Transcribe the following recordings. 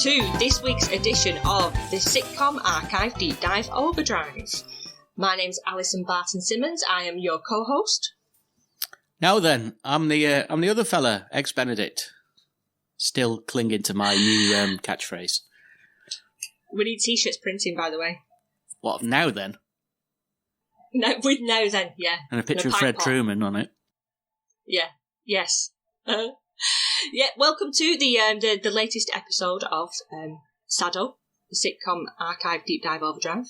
to this week's edition of the Sitcom Archive Deep Dive Overdrive. My name's Alison Barton-Simmons. I am your co-host. Now then, I'm the other fella, Eggs Benedict. Still clinging to my new catchphrase. We need t-shirts printing, by the way. What, now then? No, with now then, yeah. And a picture of Fred Truman on it. Yeah, yes. Yeah, welcome to the latest episode of SADDO, the Sitcom Archive Deep Dive Overdrive.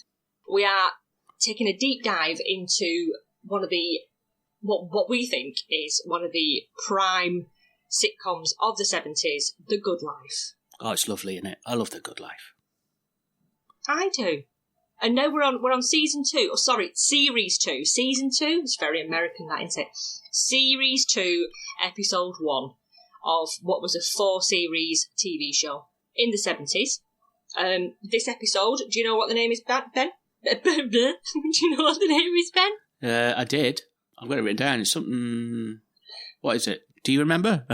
We are taking a deep dive into one of the, what we think is one of the prime sitcoms of the 70s, The Good Life. Oh, it's lovely, isn't it? I love The Good Life. I do. And now we're on season 2. Oh, sorry, series 2. Season 2? It's very American, that, isn't it? Series 2, episode 1 of what was a 4-series TV show in the 70s. This episode, do you know what the name is, Ben? Do you know what the name is, Ben? I did. I've got it written down. It's something... What is it? Do you remember?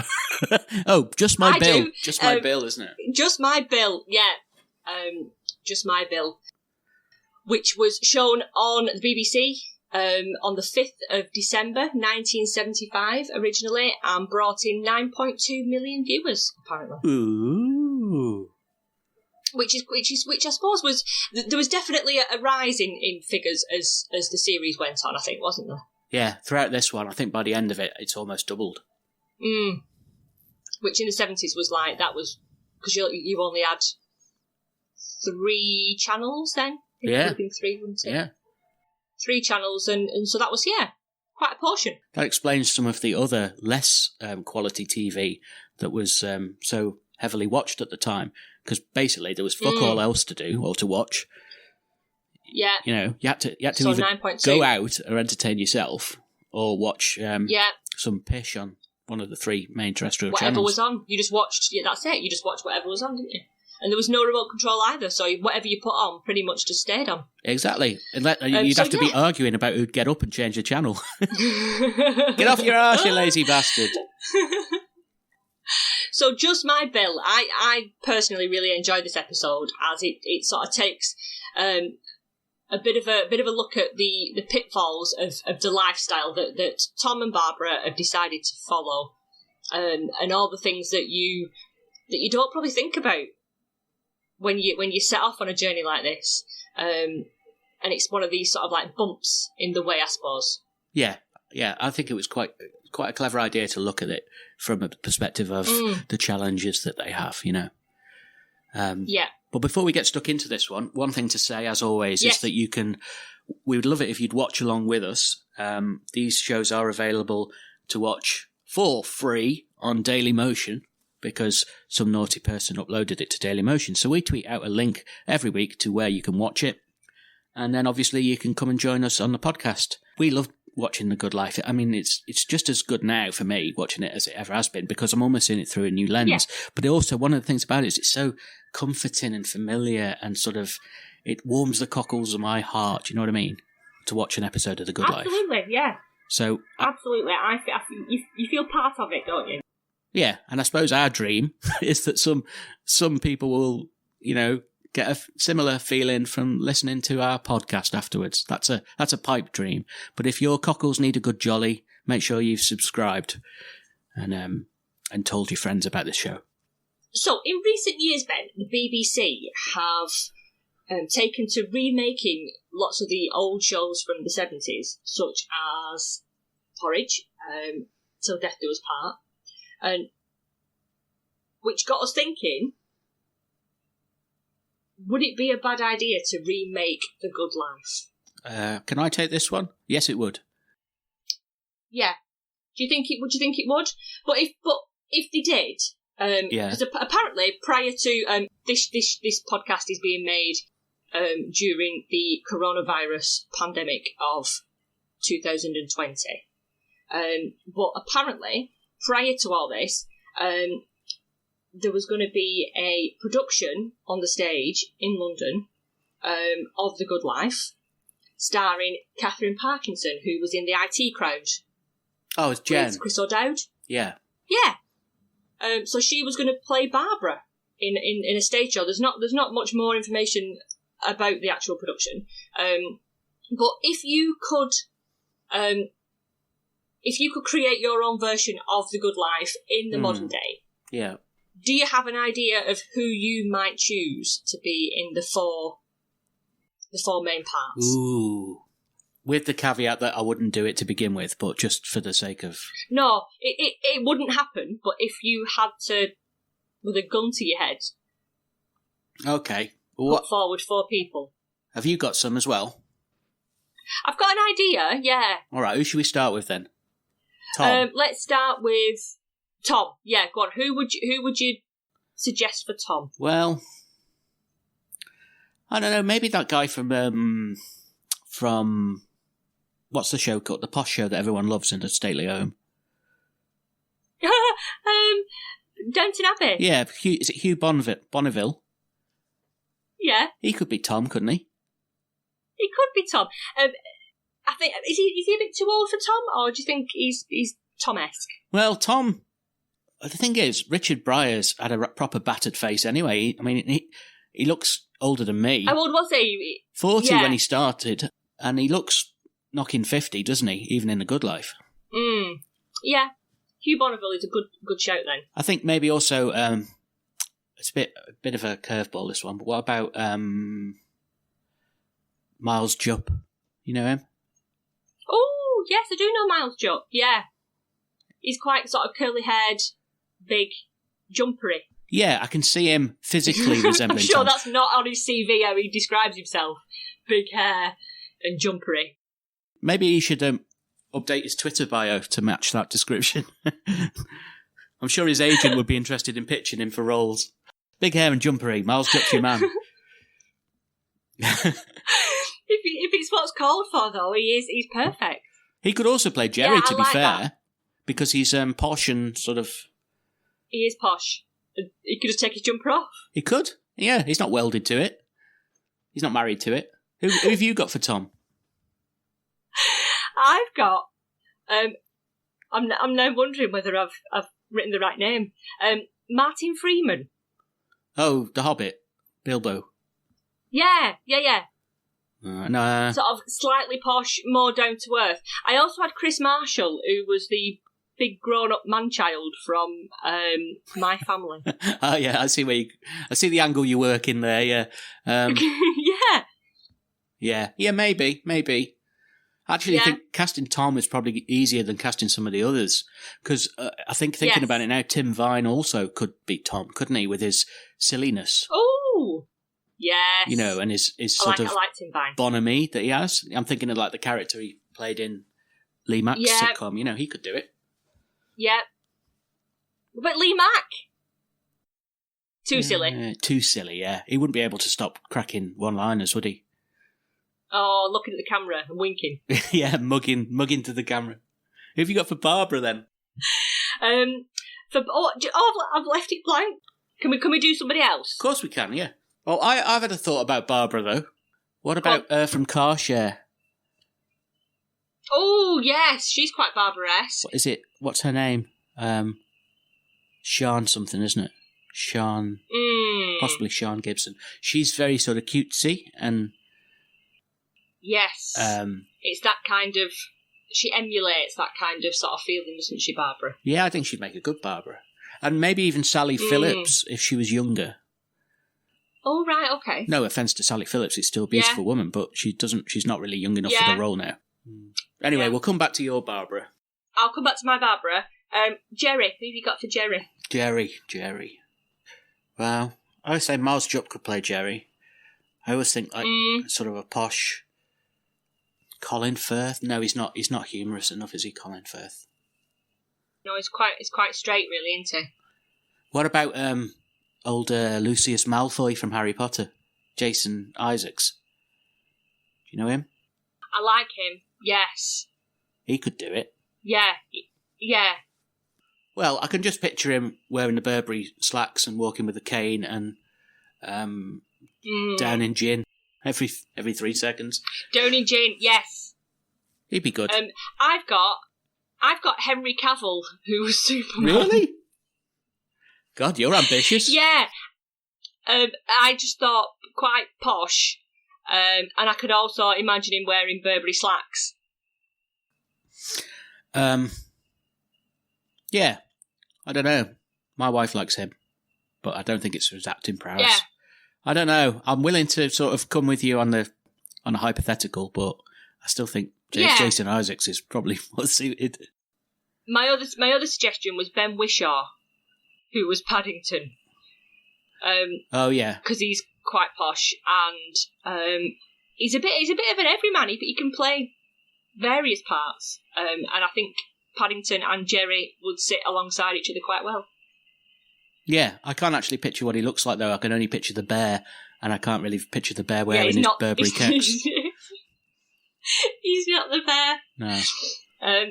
Oh, Just My Bill. Do. Just My Bill, isn't it? Just My Bill, yeah. Just My Bill. Which was shown on the BBC on the 5th of December 1975 originally, and brought in 9.2 million viewers, apparently. Ooh. Which I suppose was, there was definitely a rise in figures as the series went on, I think, wasn't there? Yeah, throughout this one, I think by the end of it, it's almost doubled. Which in the 70s was like, that was, because you only had 3 channels then? Yeah. It would have been 3, wouldn't it? Yeah. 3 channels, and so that was, quite a portion. That explains some of the other less quality TV that was so heavily watched at the time, because basically there was fuck all else to do or to watch. Yeah. You know, you had to so either 9.2. go out or entertain yourself or watch some pish on one of the 3 main terrestrial whatever channels. Was on. You just watched, that's it. You just watched whatever was on, didn't you? And there was no remote control either, so whatever you put on pretty much just stayed on. Exactly. You'd have to be arguing about who'd get up and change the channel. Get off your arse, you lazy bastard. So Just My Bill. I personally really enjoyed this episode, as it sort of takes a bit of a look at the pitfalls of the lifestyle that Tom and Barbara have decided to follow, and all the things that you don't probably think about when you set off on a journey like this, and it's one of these sort of like bumps in the way, I suppose. Yeah, I think it was quite a clever idea to look at it from a perspective of the challenges that they have, you know. But before we get stuck into this one thing to say, as always, is that we would love it if you'd watch along with us. These shows are available to watch for free on Dailymotion, because some naughty person uploaded it to Dailymotion. So we tweet out a link every week to where you can watch it. And then obviously you can come and join us on the podcast. We love watching The Good Life. I mean, it's just as good now for me watching it as it ever has been, because I'm almost seeing it through a new lens. Yeah. But also one of the things about it is it's so comforting and familiar, and sort of, it warms the cockles of my heart. Do you know what I mean? To watch an episode of The Good Life. Absolutely, yeah. So absolutely. I you feel part of it, don't you? Yeah, and I suppose our dream is that some people will, you know, get a similar feeling from listening to our podcast afterwards. That's a pipe dream. But if your cockles need a good jolly, make sure you've subscribed and told your friends about the show. So, in recent years, Ben, the BBC have taken to remaking lots of the old shows from the 70s, such as Porridge, Till Death Do Us Part, and which got us thinking, would it be a bad idea to remake The Good Life? Can I take this one? Yes, it would. Yeah. Do you think it would? But if they did, because apparently prior to this podcast is being made during the coronavirus pandemic of 2020. But apparently, prior to all this, there was going to be a production on the stage in London of The Good Life, starring Catherine Parkinson, who was in the IT Crowd. Oh, it's Jen. Chris O'Dowd. Yeah. Yeah. So she was going to play Barbara in a stage show. There's not much more information about the actual production. But if you could create your own version of The Good Life in the modern day, do you have an idea of who you might choose to be in the four main parts? Ooh. With the caveat that I wouldn't do it to begin with, but just for the sake of... No, it wouldn't happen, but if you had to, with a gun to your head, okay, put forward 4 people. Have you got some as well? I've got an idea, yeah. All right, who should we start with then? Tom? Let's start with Tom. Yeah, go on. Who would you suggest for Tom? Well, I don't know, maybe that guy from what's the show called? The posh show that everyone loves in the stately home. Downton Abbey. Yeah, is it Hugh Bonneville? Yeah. He could be Tom, couldn't he? He could be Tom. I think is he a bit too old for Tom, or do you think he's Tom-esque? Well, Tom. The thing is, Richard Bryars had a proper battered face anyway. I mean, he looks older than me. How old was he? 40 when he started, and he looks knocking 50, doesn't he? Even in The Good Life. Yeah. Hugh Bonneville is a good shout then. I think maybe also it's a bit of a curveball, this one. But what about Miles Jupp? You know him? Oh yes, I do know Miles Jupp. Yeah, he's quite sort of curly-haired, big, jumpery. Yeah, I can see him physically resembling. I'm sure Tom. That's not on his CV how he describes himself. Big hair and jumpery. Maybe he should update his Twitter bio to match that description. I'm sure his agent would be interested in pitching him for roles. Big hair and jumpery, Miles Jupp's your man. If it's what's called for, though, he's perfect. He could also play Jerry, to be like fair, that. Because he's posh and sort of... He is posh. He could just take his jumper off. He could, yeah. He's not welded to it. He's not married to it. Who have you got for Tom? I've got... I'm now wondering whether I've written the right name. Martin Freeman. Oh, The Hobbit. Bilbo. Yeah. No. Sort of slightly posh, more down to earth. I also had Chris Marshall, who was the big grown-up man-child from My Family. Oh yeah, I see the angle you work in there. Yeah. Yeah, maybe. I actually think casting Tom is probably easier than casting some of the others, because I think thinking about it now, Tim Vine also could be Tom, couldn't he, with his silliness? Oh. Yes. You know, and his sort of bonhomie that he has. I'm thinking of like the character he played in Lee Mack's sitcom. You know, he could do it. Yeah. But Lee Mack? Too silly. Too silly, yeah. He wouldn't be able to stop cracking one-liners, would he? Oh, looking at the camera and winking. Yeah, mugging to the camera. Who have you got for Barbara then? I've left it blank. Can we do somebody else? Of course we can, yeah. Well, I've had a thought about Barbara, though. What about from Car Share? Oh, yes, she's quite Barbara-esque. What's her name? Sean something, isn't it? Sean, possibly Sean Gibson. She's very sort of cutesy and... Yes. It's that kind of... She emulates that kind of sort of feeling, doesn't she, Barbara? Yeah, I think she'd make a good Barbara. And maybe even Sally Phillips, if she was younger. Oh, right, okay. No offence to Sally Phillips, she's still a beautiful woman, but she's not really young enough for the role now. Anyway, we'll come back to your Barbara. I'll come back to my Barbara. Jerry, who have you got for Jerry? Jerry. Well, I always say Miles Jupp could play Jerry. I always think like sort of a posh Colin Firth. No, he's not humorous enough, is he, Colin Firth? No, he's quite straight, really, isn't he? What about old Lucius Malfoy from Harry Potter? Jason Isaacs. Do you know him? I like him, yes. He could do it. Yeah. Well, I can just picture him wearing the Burberry slacks and walking with a cane and down in gin every 3 seconds. Down in gin, yes. He'd be good. I've got Henry Cavill, who was Superman. Really? God, you're ambitious. Yeah. I just thought quite posh, and I could also imagine him wearing Burberry slacks. Yeah, I don't know. My wife likes him, but I don't think it's for his acting prowess. Yeah. I don't know. I'm willing to sort of come with you on a hypothetical, but I still think Jason Isaacs is probably more suited. My other suggestion was Ben Whishaw, who was Paddington. Oh yeah, because he's quite posh and he's a bit of an everyman. He can play various parts, and I think Paddington and Jerry would sit alongside each other quite well. Yeah, I can't actually picture what he looks like though. I can only picture the bear, and I can't really picture the bear wearing his Burberry kicks. He's not the bear. No.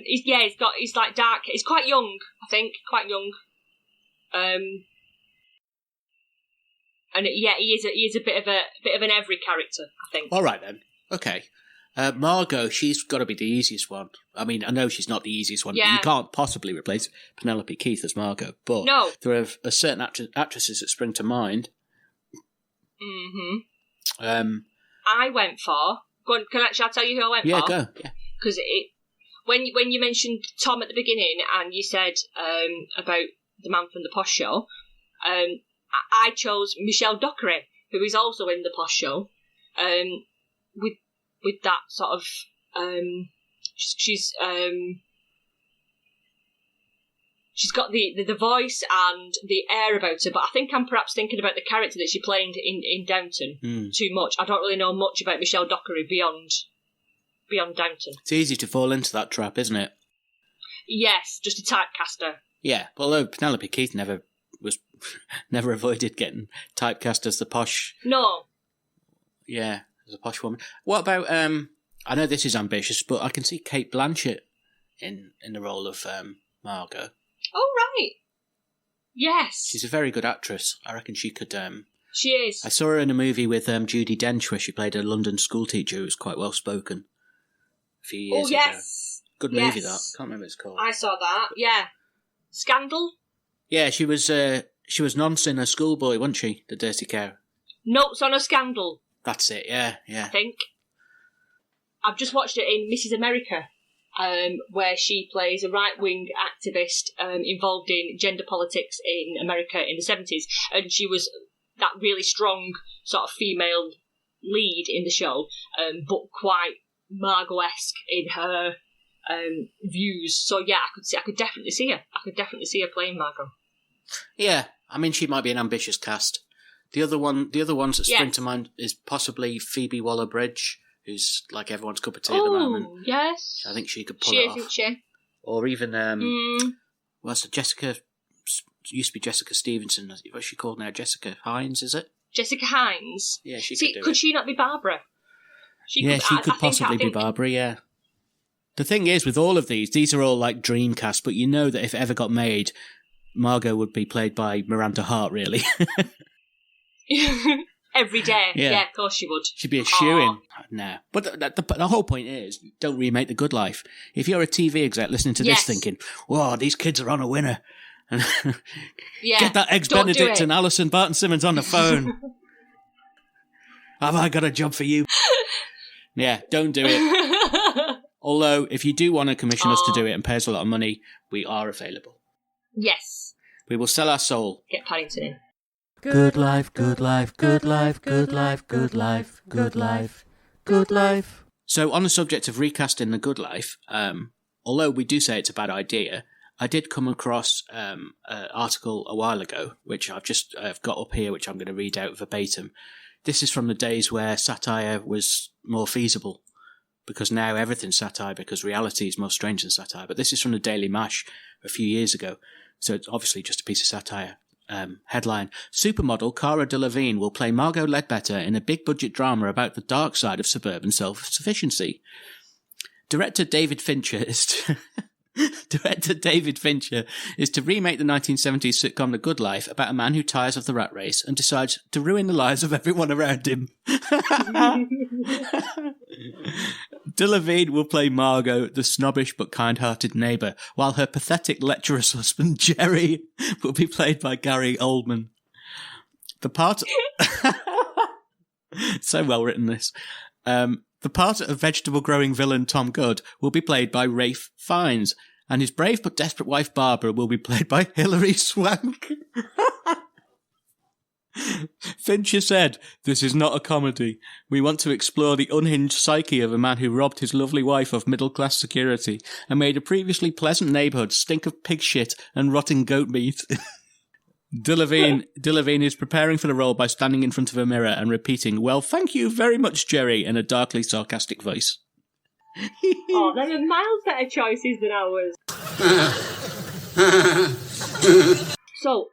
He's like dark. He's quite young, I think, quite young. And he is a bit of an every character, I think. All right then. Okay. Margot, she's got to be the easiest one. I mean, I know she's not the easiest one. Yeah. You can't possibly replace Penelope Keith as Margot, but there are certain actresses that spring to mind. Mm-hmm. I went for. Go on, shall I tell you who I went for? Yeah, go. Yeah. Because when you mentioned Tom at the beginning, and you said about the man from the Posh Show, I chose Michelle Dockery, who is also in the Posh Show, with that sort of she's got the voice and the air about her, but I think I'm perhaps thinking about the character that she played in Downton too much. I don't really know much about Michelle Dockery beyond Downton. It's easy to fall into that trap, isn't it? Yes, just a typecaster. Yeah, but although Penelope Keith never avoided getting typecast as the posh. No. Yeah, as a posh woman. What about I know this is ambitious, but I can see Cate Blanchett in the role of Margot. Oh right. Yes. She's a very good actress. I reckon she could She is. I saw her in a movie with Judi Dench where she played a London schoolteacher who was quite well spoken a few years ago. Good movie that. Can't remember what it's called. I saw that. Yeah. Scandal? Yeah, she was nonce in a schoolboy, wasn't she? The Dirty Cow. Notes on a Scandal. That's it, yeah. I think. I've just watched it in Mrs. America, where she plays a right-wing activist involved in gender politics in America in the 70s, and she was that really strong sort of female lead in the show, but quite Margot-esque in her views. So yeah, I could definitely see her. I could definitely see her playing Margot. Yeah, I mean, she might be an ambitious cast. The other ones that spring to mind is possibly Phoebe Waller-Bridge, who's like everyone's cup of tea at the moment. Yes. I think she could pull it off. Isn't she? Or even what's the Jessica? Used to be Jessica Stevenson. What's she called now? Jessica Hines, is it? Jessica Hines. Yeah, she could do could it. she not be Barbara? She could possibly be Barbara. Yeah. The thing is, with all of these are all like dream cast, but you know that if it ever got made, Margot would be played by Miranda Hart, really. Every day. Yeah, of course she would. She'd be a shoo-in. No. But the whole point is, don't remake The Good Life. If you're a TV exec listening to this thinking, whoa, these kids are on a winner. And get that Eggs Benedict and Alison Barton-Simmons on the phone. Have I got a job for you? Yeah, don't do it. Although, if you do want to commission us to do it and pay us a lot of money, we are available. Yes. We will sell our soul. Get Paddington in. Good life, good life, good life, good life, good life, good life, good life. So, on the subject of recasting The Good Life, although we do say it's a bad idea, I did come across an article a while ago, which I've got up here, which I'm going to read out verbatim. This is from the days where satire was more feasible, because now everything's satire, because reality is more strange than satire. But this is from the Daily Mash a few years ago, so it's obviously just a piece of satire. Headline: Supermodel Cara Delevingne will play Margot Ledbetter in a big-budget drama about the dark side of suburban self-sufficiency. Director David Fincher is to remake the 1970s sitcom The Good Life about a man who tires of the rat race and decides to ruin the lives of everyone around him. Delevingne will play Margot, the snobbish but kind-hearted neighbour, while her pathetic lecherous husband, Jerry, will be played by Gary Oldman. The part... So well written, this. The part of vegetable-growing villain Tom Good will be played by Rafe Fiennes, and his brave but desperate wife Barbara will be played by Hilary Swank. Fincher said, "This is not a comedy. We want to explore the unhinged psyche of a man who robbed his lovely wife of middle-class security and made a previously pleasant neighbourhood stink of pig shit and rotting goat meat." Delevingne is preparing for the role by standing in front of a mirror and repeating, "Well, thank you very much, Jerry," in a darkly sarcastic voice. Oh, they are miles better choices than ours. So,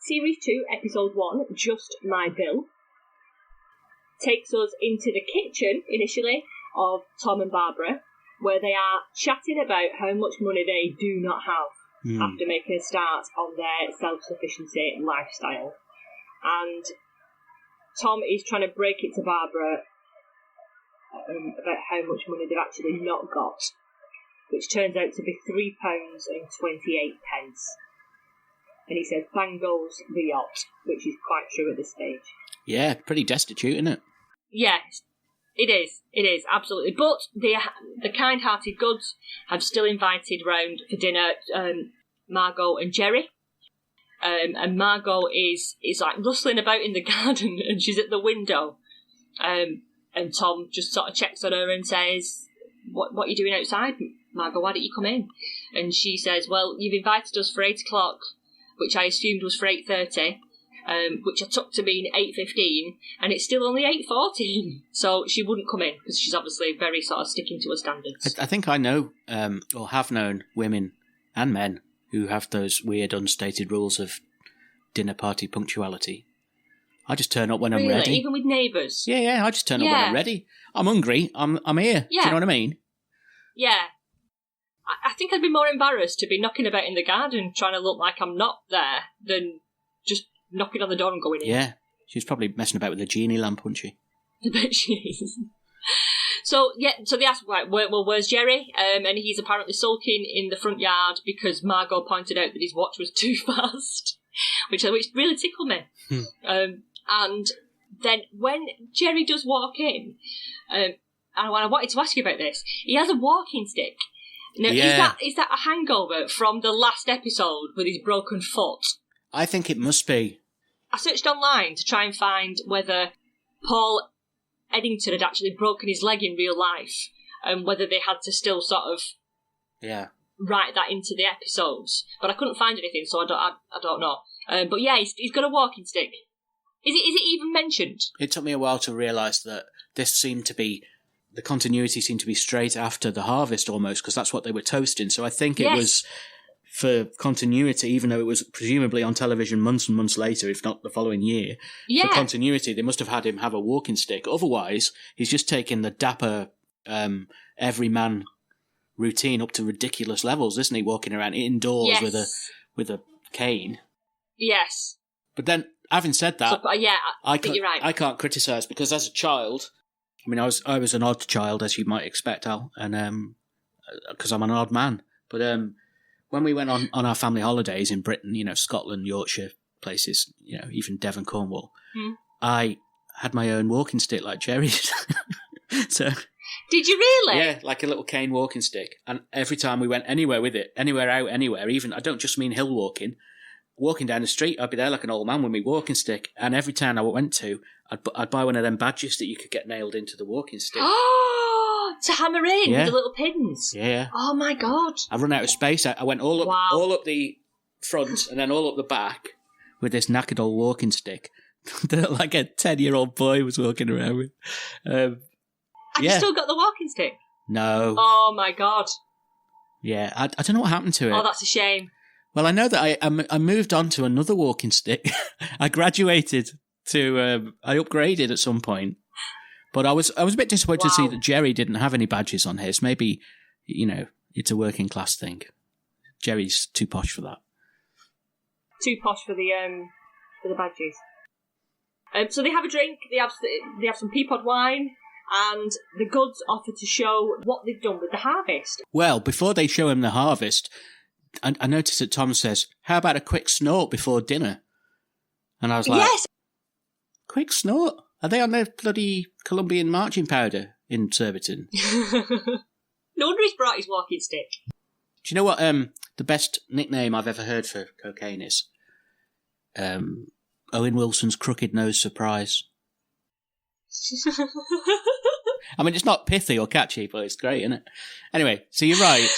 Series 2, Episode 1, Just My Bill, takes us into the kitchen, initially, of Tom and Barbara, where they are chatting about how much money they do not have after making a start on their self-sufficiency lifestyle. And Tom is trying to break it to Barbara about how much money they've actually not got, which turns out to be £3.28. And he says, "Bang goes the yacht," which is quite true at this stage. Yeah, pretty destitute, isn't it? Yes, it is. It is, absolutely. But the kind-hearted Goods have still invited round for dinner Margot and Jerry. And Margot is like rustling about in the garden, and she's at the window. And Tom just sort of checks on her and says, What are you doing outside, Margot? Why don't you come in?" And she says, "Well, you've invited us for 8 o'clock, which I assumed was for 8:30, which I took to mean 8:15, and it's still only 8:14. So she wouldn't come in, because she's obviously very sort of sticking to her standards. I think I know, or have known, women and men who have those weird unstated rules of dinner party punctuality. I just turn up when I'm ready. Even with neighbours? Yeah, I just turn up when I'm ready. I'm hungry, I'm here. Yeah. Do you know what I mean? Yeah. I think I'd be more embarrassed to be knocking about in the garden trying to look like I'm not there than just knocking on the door and going in. Yeah, she's probably messing about with a genie lamp, wasn't she? I bet she is. So they ask, right, well, where's Jerry? And he's apparently sulking in the front yard because Margot pointed out that his watch was too fast, which really tickled me. And then when Jerry does walk in, and I wanted to ask you about this, he has a walking stick. Now, is that a hangover from the last episode with his broken foot? I think it must be. I searched online to try and find whether Paul Eddington had actually broken his leg in real life, and whether they had to still sort of write that into the episodes. But I couldn't find anything, so I don't know. But yeah, he's got a walking stick. Is it even mentioned? It took me a while to realise that this seemed to be... The continuity seemed to be straight after the harvest almost, because that's what they were toasting. So I think it was for continuity, even though it was presumably on television months and months later, if not the following year. Yeah. For continuity, they must have had him have a walking stick. Otherwise, he's just taken the dapper everyman routine up to ridiculous levels, isn't he? Walking around indoors with a cane. Yes. But then, having said that, I think you're right. I can't criticise, because as a child... I mean, I was an odd child, as you might expect, Al, and because I'm an odd man. But when we went on our family holidays in Britain, Scotland, Yorkshire, places, even Devon, Cornwall, I had my own walking stick like Jerry's. So, did you really? Yeah, like a little cane walking stick. And every time we went anywhere with it, anywhere out, anywhere, even, I don't just mean hill walking down the street, I'd be there like an old man with my walking stick. And every town I went to, I'd buy one of them badges that you could get nailed into the walking stick. Oh, to hammer in with the little pins. Yeah. Oh my God. I run out of space. I went all up the front and then all up the back with this knackered old walking stick that like a 10-year-old boy was walking around with. Have you still got the walking stick? No. Oh my God. Yeah, I don't know what happened to it. Oh, that's a shame. Well, I know that I moved on to another walking stick. I graduated to I upgraded at some point, but I was a bit disappointed to see that Jerry didn't have any badges on his. Maybe it's a working class thing. Jerry's too posh for that. Too posh for the badges. So they have a drink. They have some Peapod wine, and the Goods offer to show what they've done with the harvest. Well, before they show him the harvest, I noticed that Tom says, "How about a quick snort before dinner?" And I was like, "Yes." Quick snort. Are they on their bloody Colombian marching powder in Surbiton? No wonder he's brought his walking stick. Do you know what the best nickname I've ever heard for cocaine is? Owen Wilson's crooked nose surprise. I mean, it's not pithy or catchy, but it's great, isn't it? Anyway, so you're right.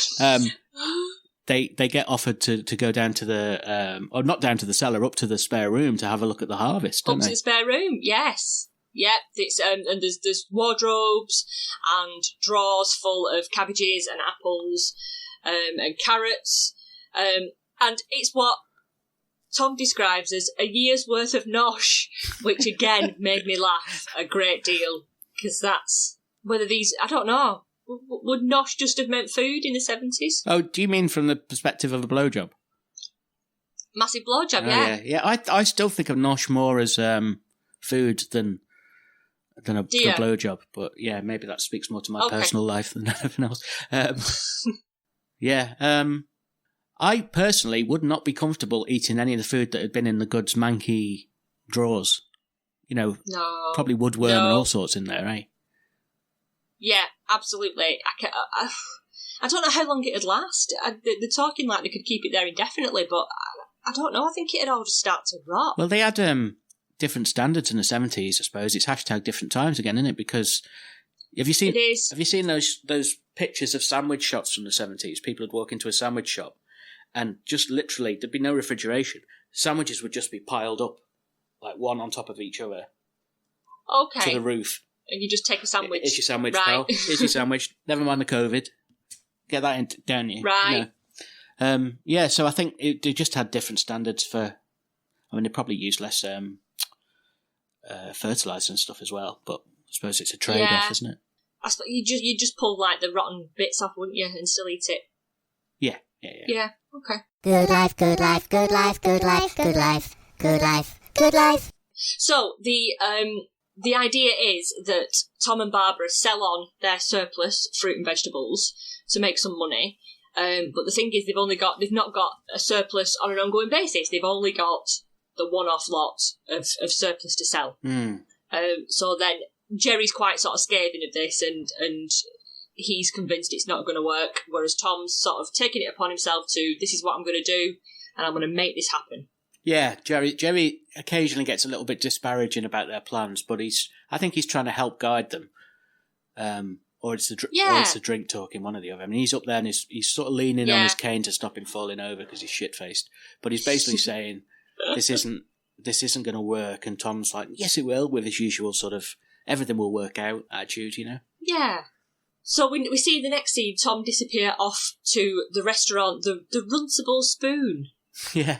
They get offered to go down to the, or not down to the cellar, up to the spare room to have a look at the harvest, don't they? Up to the spare room, yes. Yep, it's, and there's wardrobes and drawers full of cabbages and apples and carrots. And it's what Tom describes as a year's worth of nosh, which again made me laugh a great deal, because that's whether these, I don't know, would nosh just have meant food in the 70s? Oh, do you mean from the perspective of a blowjob? Massive blowjob, oh, yeah. Yeah, I still think of nosh more as food than a blowjob, but yeah, maybe that speaks more to my personal life than anything else. I personally would not be comfortable eating any of the food that had been in the Goods manky drawers. You know, probably woodworm and all sorts in there, eh? Yeah, absolutely. I don't know how long it'd last. They're talking like they could keep it there indefinitely, but I don't know. I think it'd all just start to rot. Well, they had different standards in the 70s, I suppose. It's hashtag different times again, isn't it? Because have you seen those pictures of sandwich shops from the 70s? People would walk into a sandwich shop and just literally, there'd be no refrigeration. Sandwiches would just be piled up, like one on top of each other. Okay. To the roof. And you just take a sandwich. It's your sandwich, right. pal. It's your sandwich. Never mind the COVID. Get that in, don't you? Right. No. So I think they just had different standards for... I mean, they probably used less fertiliser and stuff as well, but I suppose it's a trade-off, isn't it? I suppose you just pull, like, the rotten bits off, wouldn't you, and still eat it? Yeah. Yeah, okay. Good life, good life, good life, good life, good life, good life, good life. So, the idea is that Tom and Barbara sell on their surplus fruit and vegetables to make some money. But the thing is, they've not got a surplus on an ongoing basis. They've only got the one-off lot of surplus to sell. So then Jerry's quite sort of scathing of this, and he's convinced it's not going to work. Whereas Tom's sort of taking it upon himself to, this is what I'm going to do, and I'm going to make this happen. Yeah, Jerry occasionally gets a little bit disparaging about their plans, but I think he's trying to help guide them. Or it's the drink talking, one or the other. I mean, he's up there and he's sort of leaning on his cane to stop him falling over because he's shit-faced. But he's basically saying, this isn't going to work. And Tom's like, yes, it will, with his usual sort of, everything will work out attitude, you know? Yeah. So we see in the next scene Tom disappear off to the restaurant, the Runcible Spoon. Yeah.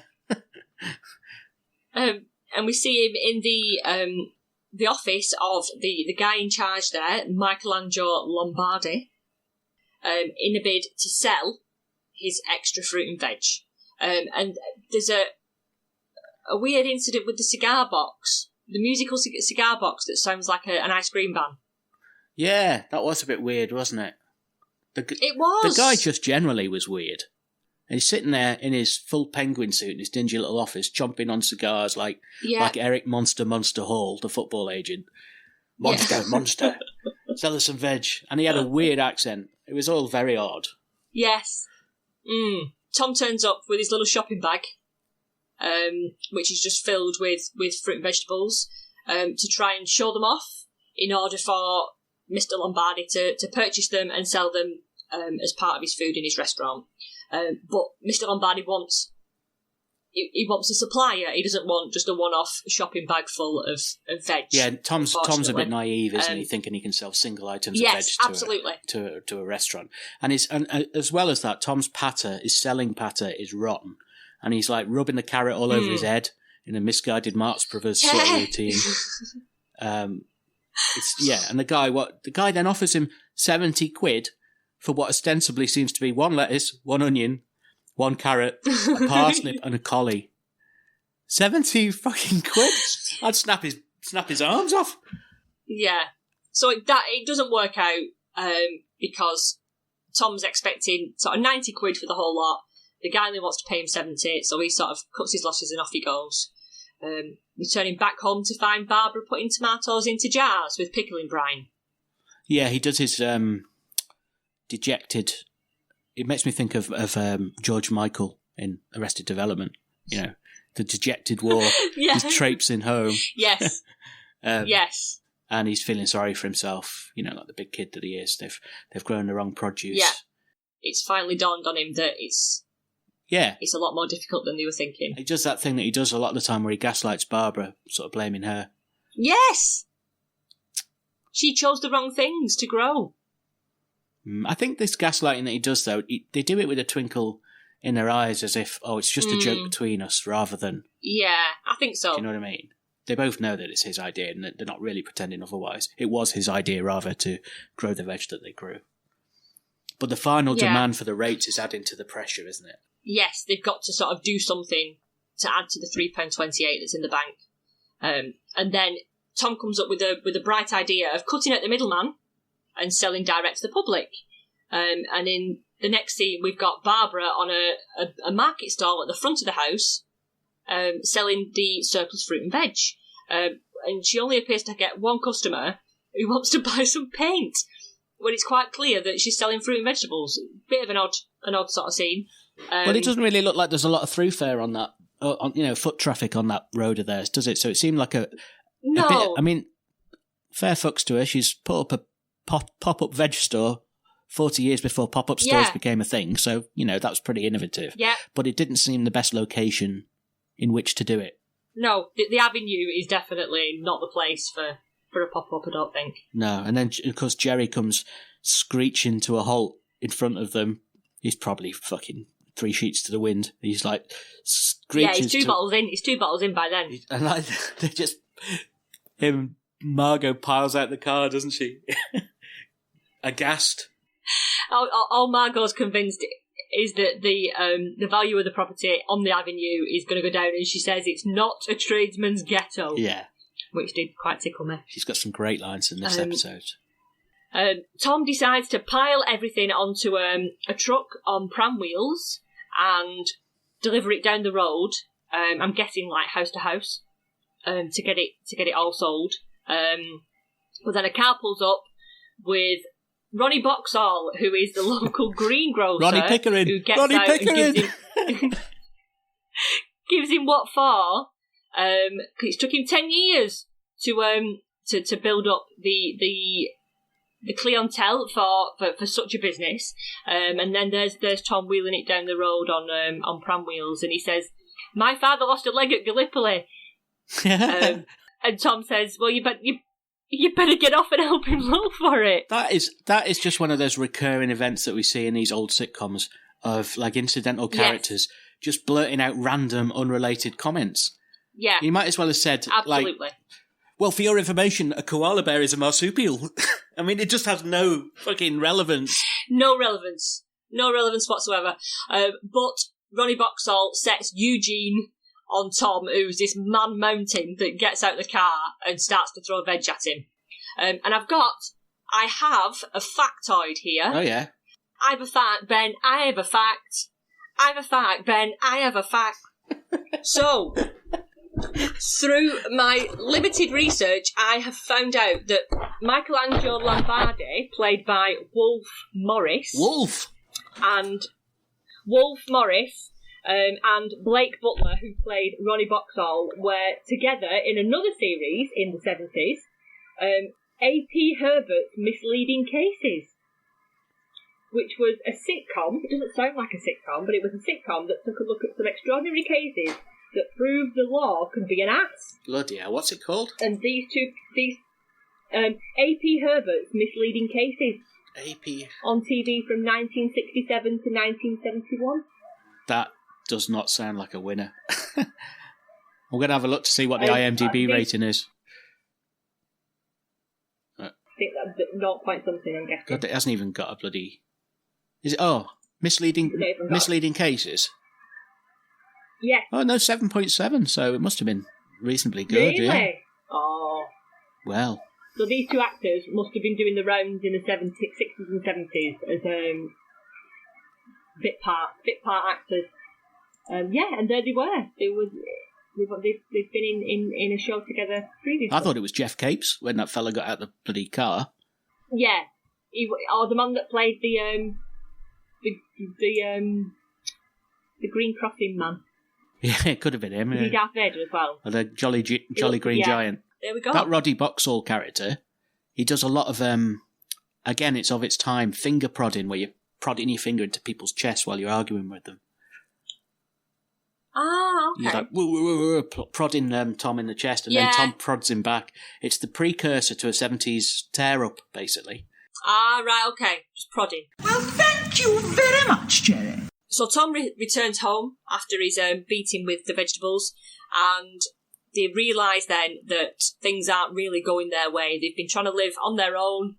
And we see him in the office of the guy in charge there, Michelangelo Lombardi, in a bid to sell his extra fruit and veg. And there's a weird incident with the cigar box, the musical cigar box that sounds like an ice cream van. Yeah, that was a bit weird, wasn't it? It was. The guy just generally was weird. And he's sitting there in his full penguin suit in his dingy little office, chomping on cigars like Eric Monster Hall, the football agent. Monster, sell us some veg. And he had a weird accent. It was all very odd. Yes. Tom turns up with his little shopping bag, which is just filled with fruit and vegetables, to try and show them off in order for Mr. Lombardi to purchase them and sell them as part of his food in his restaurant. But Mr. Lombardi wants a supplier. He doesn't want just a one-off shopping bag full of veg. Yeah, Tom's a bit naive, isn't he? Thinking he can sell single items of veg to a restaurant. And as well as that, Tom's patter, his selling patter, is rotten. And he's like rubbing the carrot all over his head in a misguided Marx Brothers sort of routine. And the guy then offers him 70 quid for what ostensibly seems to be one lettuce, one onion, one carrot, a parsnip, and a collie. 70 fucking quid? I'd snap his arms off. Yeah. So it doesn't work out because Tom's expecting sort of 90 quid for the whole lot. The guy only wants to pay him 70, so he sort of cuts his losses and off he goes. returning back home to find Barbara putting tomatoes into jars with pickling brine. Yeah, he does his dejected... It makes me think of George Michael in Arrested Development, you know, the dejected war. Yeah. He's traipsing home. Yes. Yes. And he's feeling sorry for himself, you know, like the big kid that he is. They've grown the wrong produce. Yeah. It's finally dawned on him that it's a lot more difficult than they were thinking. He does that thing that he does a lot of the time where he gaslights Barbara, sort of blaming her. Yes! She chose the wrong things to grow. I think this gaslighting that he does, though, they do it with a twinkle in their eyes as if, it's just a joke between us rather than... Yeah, I think so. Do you know what I mean? They both know that it's his idea and they're not really pretending otherwise. It was his idea, rather, to grow the veg that they grew. But the final demand for the rates is adding to the pressure, isn't it? Yes, they've got to sort of do something to add to the £3.28 that's in the bank. And then Tom comes up with a bright idea of cutting out the middleman and selling direct to the public. And in the next scene, we've got Barbara on a market stall at the front of the house, selling the surplus fruit and veg. And she only appears to get one customer who wants to buy some paint, when it's quite clear that she's selling fruit and vegetables. Bit of an odd sort of scene. Well, it doesn't really look like there's a lot of throughfare on that, foot traffic on that road of theirs, does it? So it seemed like a bit, I mean, fair fucks to her. She's put up a pop-up veg store 40 years before pop-up stores became a thing. So, you know, that was pretty innovative. Yeah. But it didn't seem the best location in which to do it. No, the avenue is definitely not the place for a pop-up, I don't think. No, and then, of course, Jerry comes screeching to a halt in front of them. He's probably fucking 3 sheets to the wind. He's like screeches. Yeah, he's two bottles in. He's 2 bottles in by then. And like, they just... Margot piles out the car, doesn't she? Aghast. All Margot's convinced is that the value of the property on the avenue is going to go down, and she says it's not a tradesman's ghetto. Yeah. Which did quite tickle me. She's got some great lines in this episode. Tom decides to pile everything onto a truck on pram wheels and deliver it down the road. I'm guessing like house to house, to get it all sold. But then a car pulls up with Ronnie Boxall, who is the local greengrocer. Ronnie Pickering. Who gets Ronnie out Pickering. And gives him what for? It took him 10 years to build up the clientele for such a business. And then there's Tom wheeling it down the road on pram wheels, and he says, "My father lost a leg at Gallipoli." And Tom says, "Well, you better get off and help him look for it." That is just one of those recurring events that we see in these old sitcoms of like incidental characters just blurting out random, unrelated comments. Yeah. You might as well have said, absolutely. Like, well, for your information, a koala bear is a marsupial. I mean, it just has no fucking relevance. No relevance whatsoever. But Ronnie Boxall sets Eugene on Tom, who's this man mountain that gets out the car and starts to throw veg at him. And I have a factoid here. Oh, yeah. I have a fact, Ben. I have a fact. I have a fact, Ben. I have a fact. So, through my limited research, I have found out that Michelangelo Lombardi, played by Wolf Morris. And Blake Butler, who played Ronnie Boxall, were together in another series in the 70s, A.P. Herbert's Misleading Cases, which was a sitcom. It doesn't sound like a sitcom, but it was a sitcom that took a look at some extraordinary cases that proved the law could be an ass. Bloody hell, what's it called? And these A.P. Herbert's Misleading Cases. A.P. On TV from 1967 to 1971. That does not sound like a winner. We're going to have a look to see what the IMDb rating is. I think that's 0 point something, I'm guessing. God, it hasn't even got a bloody... Is it? Oh, misleading cases? Yes. Oh, no, 7.7, so it must have been reasonably good, really? Yeah. Oh. Well. So these two actors must have been doing the rounds in the 60s and 70s as bit part actors. And there they were. They've been in a show together previously. I thought it was Jeff Capes when that fella got out the bloody car. Yeah, the man that played the Green Crossing man. Yeah, it could have been him. He's Darth Vader as well. Or the Jolly Green Giant. There we go. That Roddy Boxall character, he does a lot of, again, it's of its time, finger prodding, where you're prodding your finger into people's chests while you're arguing with them. Ah, okay. He's like, woo, woo, woo, woo, prodding Tom in the chest, and then Tom prods him back. It's the precursor to a 70s tear-up, basically. Ah, right, okay. Just prodding. Well, thank you very much, Jerry. So Tom returns home after his beating with the vegetables, and they realise then that things aren't really going their way. They've been trying to live on their own,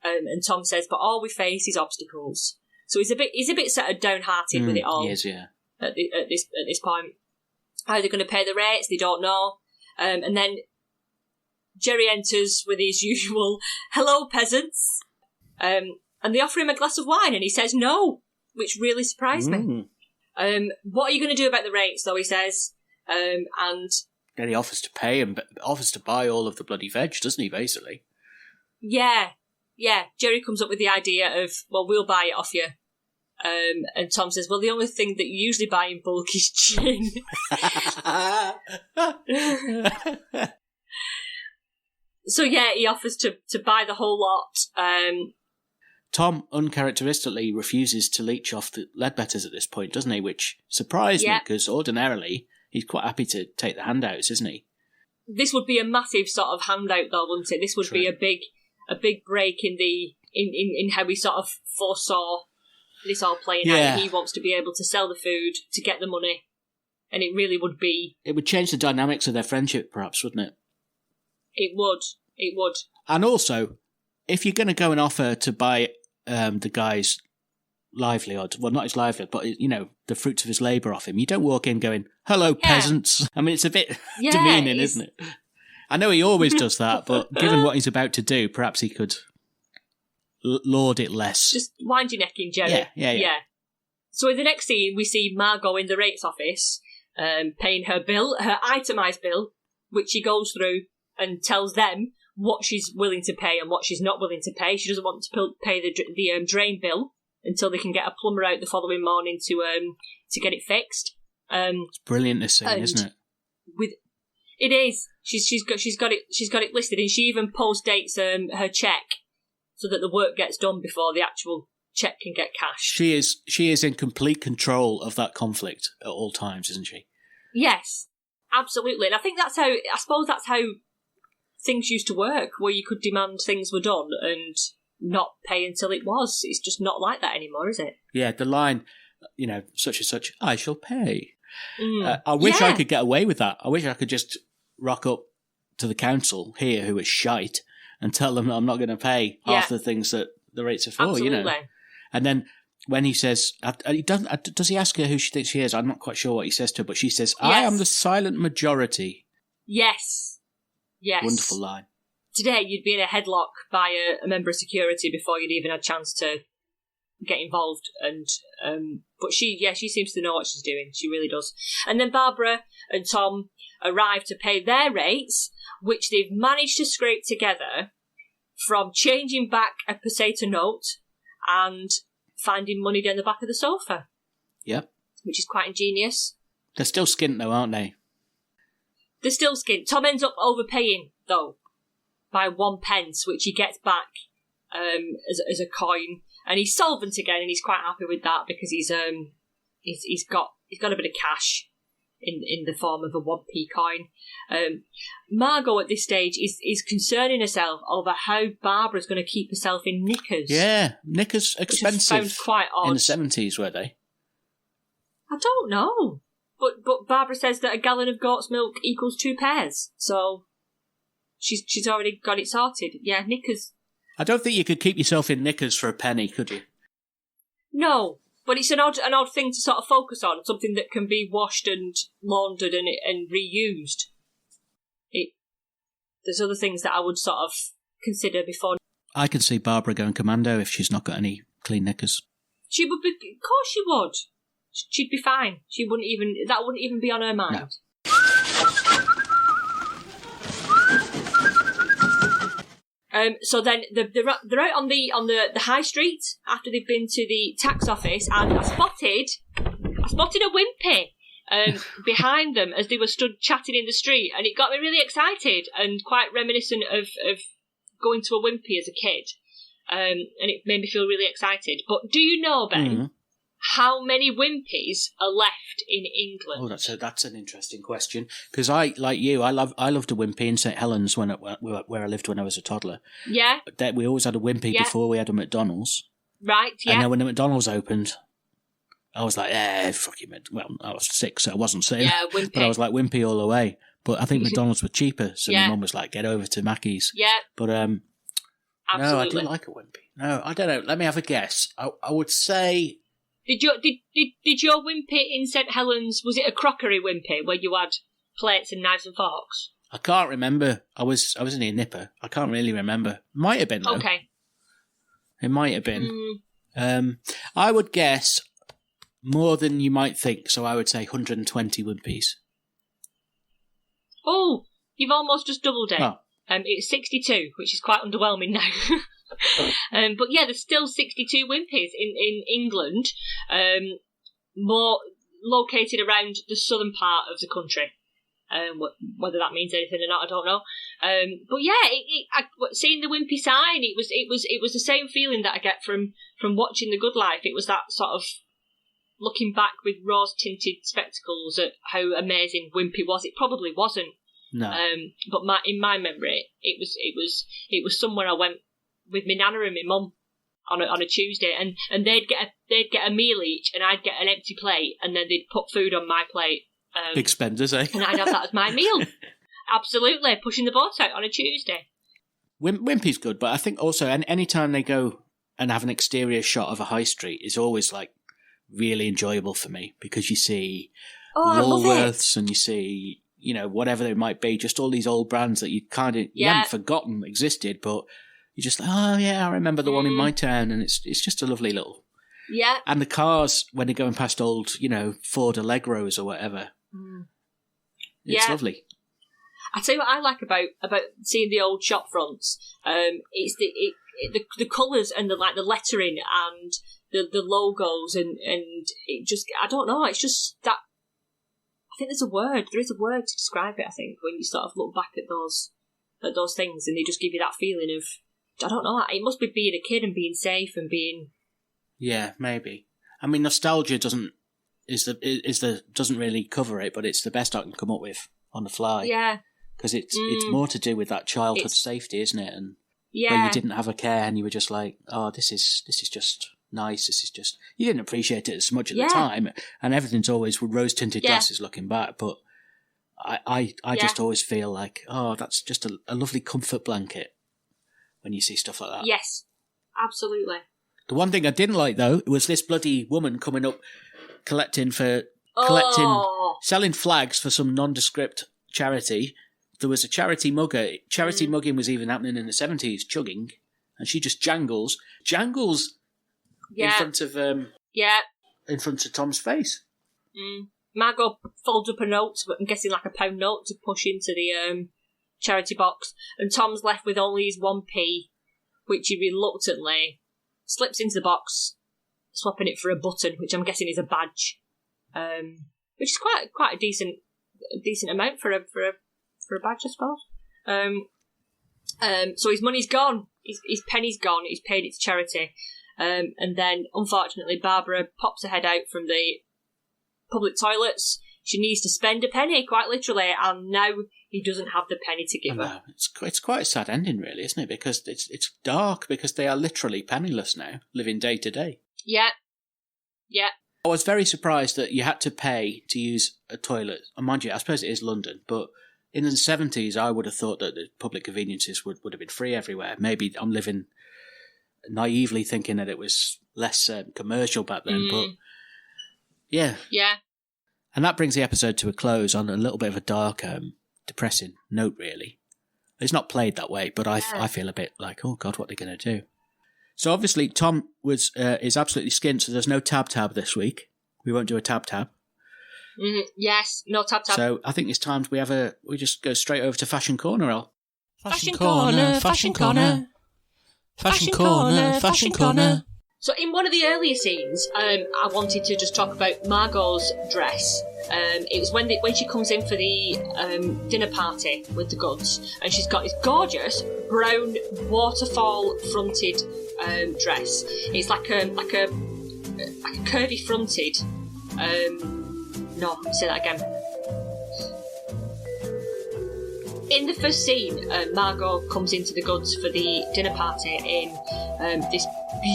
and Tom says, but all we face is obstacles. So he's a bit sort of downhearted with it all. He is, yeah. At this point, how they're going to pay the rates, they don't know. And then Jerry enters with his usual "Hello, peasants," and they offer him a glass of wine, and he says no, which really surprised me. What are you going to do about the rates, though? He says, and then he offers to pay him, but offers to buy all of the bloody veg, doesn't he? Basically, yeah. Jerry comes up with the idea of, well, we'll buy it off you. And Tom says, well, the only thing that you usually buy in bulk is gin. So, yeah, he offers to buy the whole lot. Tom uncharacteristically refuses to leech off the Ledbetters at this point, doesn't he? Which surprised me, because ordinarily he's quite happy to take the handouts, isn't he? This would be a massive sort of handout, though, wouldn't it? This would be a big break in how we sort of foresaw this all playing out. He wants to be able to sell the food to get the money, and it really would be... It would change the dynamics of their friendship, perhaps, wouldn't it? It would. And also, if you're going to go and offer to buy the guy's livelihood, well, not his livelihood, but, the fruits of his labour off him, you don't walk in going, hello, peasants. I mean, it's a bit demeaning, isn't it? I know he always does that, but given what he's about to do, perhaps he could lord it less. Just wind your neck in, Jerry. Yeah. So in the next scene, we see Margot in the rates office, paying her bill, her itemised bill, which she goes through and tells them what she's willing to pay and what she's not willing to pay. She doesn't want to pay the drain bill until they can get a plumber out the following morning to get it fixed. It's brilliant, this scene, isn't it? It is. She's got it listed, and she even post dates her check so that the work gets done before the actual check can get cashed. She is in complete control of that conflict at all times, isn't she? Yes, absolutely. And I suppose that's how things used to work, where you could demand things were done and not pay until it was. It's just not like that anymore, is it? Yeah, the line, such and such, I shall pay. I wish I could get away with that. I wish I could just rock up to the council here, who is shite, and tell them that I'm not going to pay half the things that the rates are for, Absolutely. And then when he says, does he ask her who she thinks she is? I'm not quite sure what he says to her, but she says, I am the silent majority. Yes. Wonderful line. Today, you'd be in a headlock by a member of security before you'd even had a chance to get involved. But she seems to know what she's doing. She really does. And then Barbara and Tom arrive to pay their rates, which they've managed to scrape together from changing back a peseta note and finding money down the back of the sofa. Yep. Which is quite ingenious. They're still skint, though, aren't they? They're still skint. Tom ends up overpaying, though, by 1 pence, which he gets back as a coin. And he's solvent again, and he's quite happy with that because he's got a bit of cash in the form of a 1p coin. Margot at this stage is concerning herself over how Barbara's going to keep herself in knickers. Yeah, knickers expensive. Which quite odd. In the 70s, were they? I don't know, but Barbara says that a gallon of goat's milk equals 2 pairs, so she's already got it sorted. Yeah, knickers. I don't think you could keep yourself in knickers for a penny, could you? No, but it's an odd thing to sort of focus on, something that can be washed and laundered and reused. There's other things that I would sort of consider before. I can see Barbara going commando if she's not got any clean knickers. She would be, of course she would. She'd be fine. That wouldn't even be on her mind. No. So then they're out on the high street after they've been to the tax office, and I spotted a wimpy behind them as they were stood chatting in the street, and it got me really excited and quite reminiscent of going to a wimpy as a kid, and it made me feel really excited. But do you know, Ben, how many wimpies are left in England? Oh, that's an interesting question, because I, like you, I loved a wimpy in St Helens where I lived when I was a toddler. Yeah, we always had a wimpy before we had a McDonald's. Right. Yeah. And then when the McDonald's opened, I was like, fucking it. Well, I was 6, so I wasn't saying. Yeah, wimpy. But I was like, wimpy all the way. But I think McDonald's were cheaper, so my mum was like, get over to Mackey's. Yeah. But absolutely. No, I do like a wimpy. No, I don't know. Let me have a guess. I would say. Did your wimpy in St Helens, was it a crockery wimpy where you had plates and knives and forks? I can't remember. I was in a nipper. I can't really remember. Might have been though. Okay. It might have been. I would guess more than you might think, so I would say 120 wimpies. Oh, you've almost just doubled it. Oh. It's 62, which is quite underwhelming now. But yeah, there's still 62 wimpies in England, more located around the southern part of the country. Whether that means anything or not, I don't know. But yeah, seeing the wimpy sign, it was the same feeling that I get from watching The Good Life. It was that sort of looking back with rose-tinted spectacles at how amazing wimpy was. It probably wasn't. No. But in my memory, it was somewhere I went with my nana and my mum on a Tuesday, and they'd get a meal each, and I'd get an empty plate, and then they'd put food on my plate. Big spenders, eh? And I'd have that as my meal. Absolutely, pushing the boat out on a Tuesday. Wimpy's good, but I think also any time they go and have an exterior shot of a high street is always like really enjoyable for me, because you see Woolworths and you see, you know, whatever they might be, just all these old brands that you haven't forgotten existed, but you're just like, oh yeah, I remember the one in my town, and it's just a lovely little. Yeah. And the cars, when they're going past old, you know, Ford Allegros or whatever, it's lovely. I tell you what I like about seeing the old shop fronts. It's the colours and the lettering and the logos and it just, I don't know, it's just that. I think there is a word to describe it. I think when you sort of look back at those things, and they just give you that feeling of, I don't know, it must be being a kid and being safe and being. Yeah, maybe. I mean, nostalgia doesn't really cover it, but it's the best I can come up with on the fly. Yeah. Because it's more to do with that childhood safety, isn't it? And where you didn't have a care, and you were just like, oh, this is just nice. This is just, you didn't appreciate it as much at the time, and everything's always with rose tinted glasses looking back. But I just always feel like, oh, that's just a lovely comfort blanket when you see stuff like that. Yes, absolutely. The one thing I didn't like though was this bloody woman coming up selling flags for some nondescript charity. There was a charity mugger. Charity mugging was even happening in the 70s, chugging, and she just jangles in front of in front of Tom's face. Margot folds up a note, but I'm guessing like a £1 note, to push into the charity box, and Tom's left with only his 1p, which he reluctantly slips into the box, swapping it for a button, which I'm guessing is a badge, which is quite a decent amount for a badge, I suppose. So his money's gone, his penny's gone. He's paid it to charity, and then unfortunately Barbara pops her head out from the public toilets. She needs to spend a penny, quite literally, and now he doesn't have the penny to give her. It's quite a sad ending, really, isn't it? Because it's dark, because they are literally penniless now, living day to day. Yeah. I was very surprised that you had to pay to use a toilet. And mind you, I suppose it is London, but in the 70s, I would have thought that the public conveniences would have been free everywhere. Maybe I'm living naively thinking that it was less commercial back then, but yeah. Yeah. And that brings the episode to a close on a little bit of a dark, depressing note, really. It's not played that way, but I feel a bit like, oh God, what are they going to do? So obviously Tom is absolutely skint, so there's no tab this week. We won't do a tab. Yes, no tab. So I think it's time we just go straight over to Fashion Corner, El. Fashion Corner. Fashion corner. So in one of the earlier scenes, I wanted to just talk about Margot's dress. It was when she comes in for the dinner party with the goods, and she's got this gorgeous brown waterfall-fronted dress. It's like a curvy fronted. No, say that again. In the first scene, Margot comes into the goods for the dinner party in this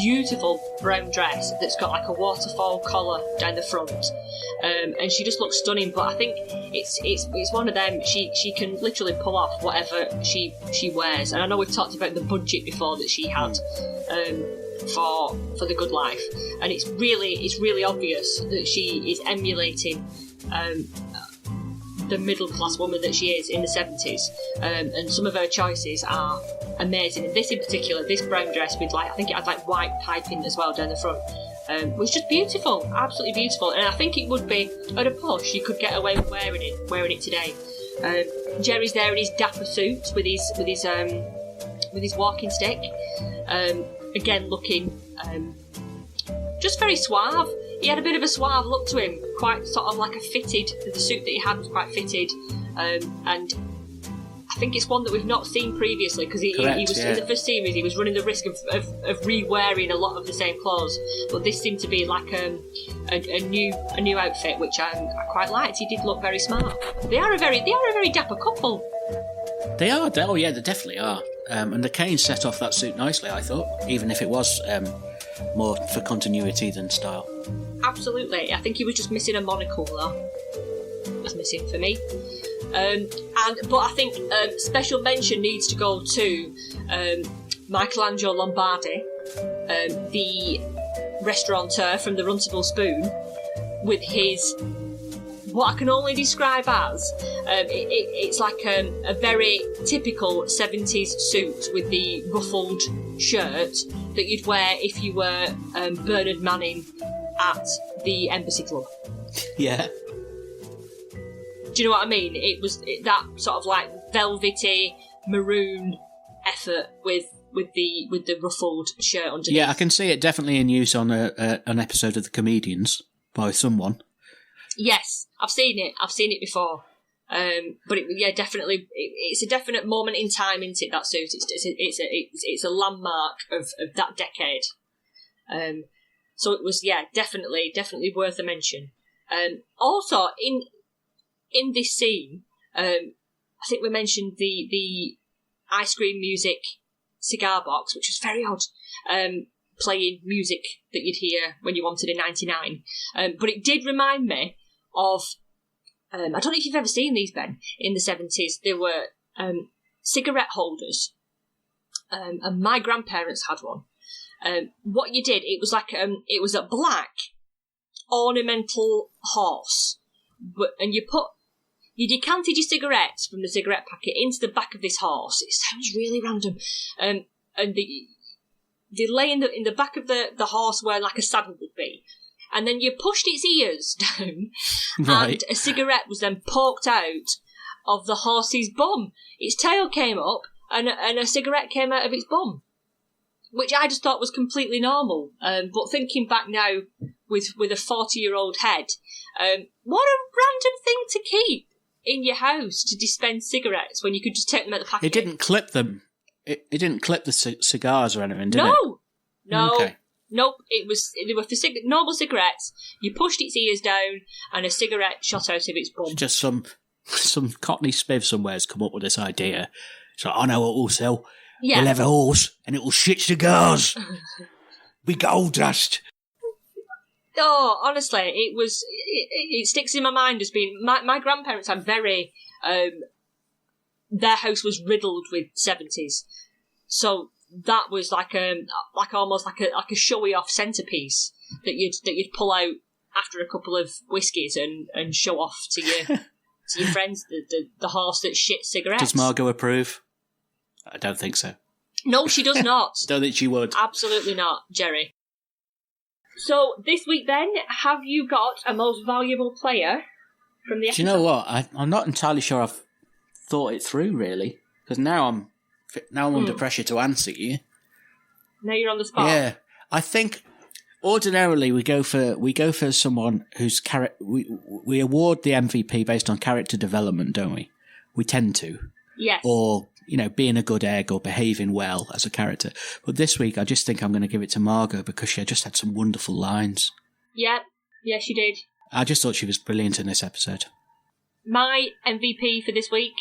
beautiful brown dress that's got like a waterfall collar down the front, and she just looks stunning. But I think it's one of them. She can literally pull off whatever she wears. And I know we've talked about the budget before that she had for the good life, and it's really obvious that she is emulating the middle class woman that she is in the 70s, and some of her choices are amazing. And this in particular, this brown dress with I think it had like white piping as well down the front, was just beautiful, absolutely beautiful. And I think it would be at a push you could get away with wearing it today. Jerry's there in his dapper suit with his walking stick, again looking just very suave. He had a bit of a suave look to him, quite sort of like the suit that he had was quite fitted, and I think it's one that we've not seen previously, because he was in the first series he was running the risk of re-wearing a lot of the same clothes, but this seemed to be like a new outfit, which I quite liked. He did look very smart. They are a very dapper couple. They are. Oh yeah, they definitely are. And the cane set off that suit nicely, I thought, even if it was more for continuity than style. Absolutely. I think he was just missing a monocle though. That's missing for me. But I think special mention needs to go to Michelangelo Lombardi, the restaurateur from the Runtable Spoon, with his what I can only describe as it's like a very typical 70s suit with the ruffled shirt that you'd wear if you were Bernard Manning at the Embassy Club. Yeah. Do you know what I mean? It was that sort of like velvety maroon effort with the ruffled shirt underneath. Yeah, I can see it definitely in use on an episode of The Comedians by someone. Yes, I've seen it before. But definitely, it's a definite moment in time, isn't it? That suit, it's a landmark of that decade. So it was, definitely worth a mention. Also, in this scene, I think we mentioned the ice cream music cigar box, which was very odd, playing music that you'd hear when you wanted a 99. But it did remind me of, I don't know if you've ever seen these, Ben, in the 70s. There were cigarette holders, and my grandparents had one. What you did, it was like it was a black ornamental horse, and you decanted your cigarettes from the cigarette packet into the back of this horse. It sounds really random, and they lay in the back of the horse where like a saddle would be, and then you pushed its ears down, right. And a cigarette was then poked out of the horse's bum. Its tail came up, and a cigarette came out of its bum, which I just thought was completely normal. But thinking back now with a 40-year-old head, what a random thing to keep in your house to dispense cigarettes when you could just take them out of the packet. It didn't clip them. It didn't clip the cigars or anything, did it? No. Okay. Nope. They were for normal cigarettes. You pushed its ears down, and a cigarette shot out of its bum. Just some cockney spiv somewhere's come up with this idea. So I know what we'll sell. Yeah. We'll have a horse, and it will shit cigars. We gold dust. Oh, honestly, it sticks in my mind as being my grandparents had very their house was riddled with 70s, so that was like almost like a showy off centerpiece that you'd pull out after a couple of whiskies and show off to your friends the horse that shit cigarettes. Does Margot approve? I don't think so. No, she does not. Don't think she would. Absolutely not, Jerry. So, this week then, have you got a most valuable player from the episode? Do you know what? I'm not entirely sure I've thought it through, really. Because now I'm under pressure to answer you. Now you're on the spot. Yeah, I think ordinarily we go for someone whose we award the MVP based on character development, don't we? We tend to. Yes. Or, being a good egg or behaving well as a character. But this week, I just think I'm going to give it to Margot because she just had some wonderful lines. Yeah, she did. I just thought she was brilliant in this episode. My MVP for this week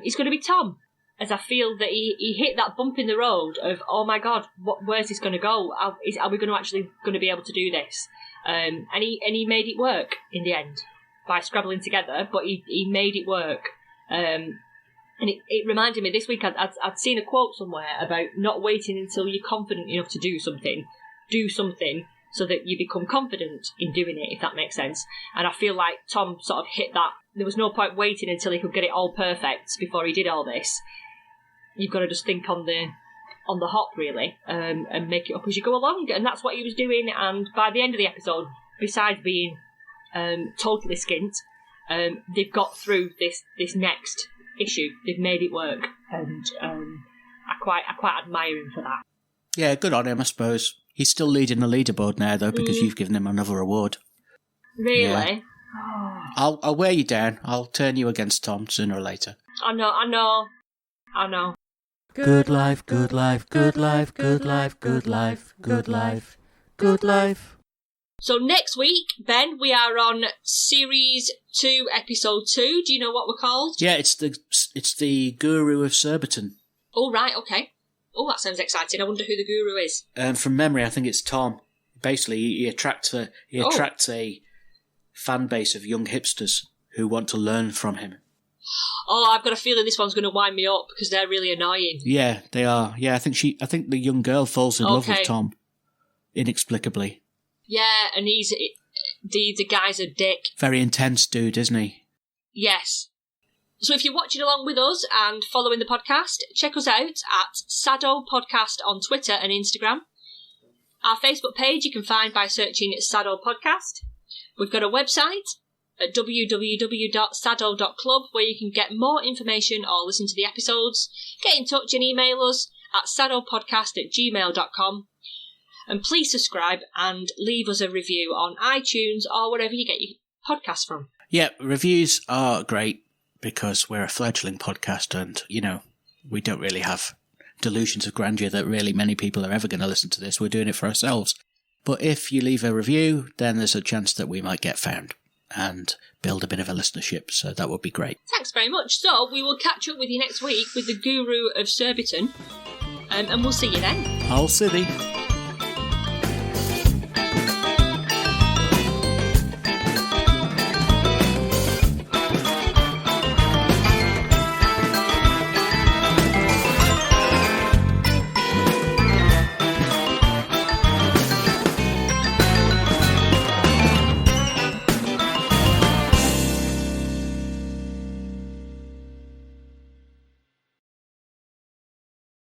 is going to be Tom, as I feel that he hit that bump in the road of, oh my God, where's this going to go? Are we going to be able to do this? And he made it work in the end by scrabbling together, but he made it work. And it reminded me, this week I'd seen a quote somewhere about not waiting until you're confident enough to do something. Do something so that you become confident in doing it, if that makes sense. And I feel like Tom sort of hit that. There was no point waiting until he could get it all perfect before he did all this. You've got to just think on the hop, really, and make it up as you go along. And that's what he was doing. And by the end of the episode, besides being totally skint, they've got through this next issue. They've made it work, and I quite admire him for that. Yeah, good on him, I suppose. He's still leading the leaderboard now, though, because you've given him another award. Really? Yeah. Oh. I'll wear you down. I'll turn you against Tom sooner or later. I know. Good life, good life, good life, good life, good life, good life, good life. So next week, Ben, we are on Series 2, Episode 2. Do you know what we're called? Yeah, it's the Guru of Surbiton. Oh, right, okay. Oh, that sounds exciting. I wonder who the Guru is. From memory, I think it's Tom. Basically, he attracts a fan base of young hipsters who want to learn from him. Oh, I've got a feeling this one's going to wind me up because they're really annoying. Yeah, they are. Yeah, I think the young girl falls in love with Tom inexplicably. Yeah, and the guy's a dick. Very intense dude, isn't he? Yes. So if you're watching along with us and following the podcast, check us out at SADDO Podcast on Twitter and Instagram. Our Facebook page you can find by searching SADDO Podcast. We've got a website at www.saddo.club where you can get more information or listen to the episodes. Get in touch and email us at saddopodcast@gmail.com. And please subscribe and leave us a review on iTunes or wherever you get your podcasts from. Yeah, reviews are great because we're a fledgling podcast and, we don't really have delusions of grandeur that really many people are ever going to listen to this. We're doing it for ourselves. But if you leave a review, then there's a chance that we might get found and build a bit of a listenership, so that would be great. Thanks very much. So we will catch up with you next week with the Guru of Surbiton, and we'll see you then. I'll see thee.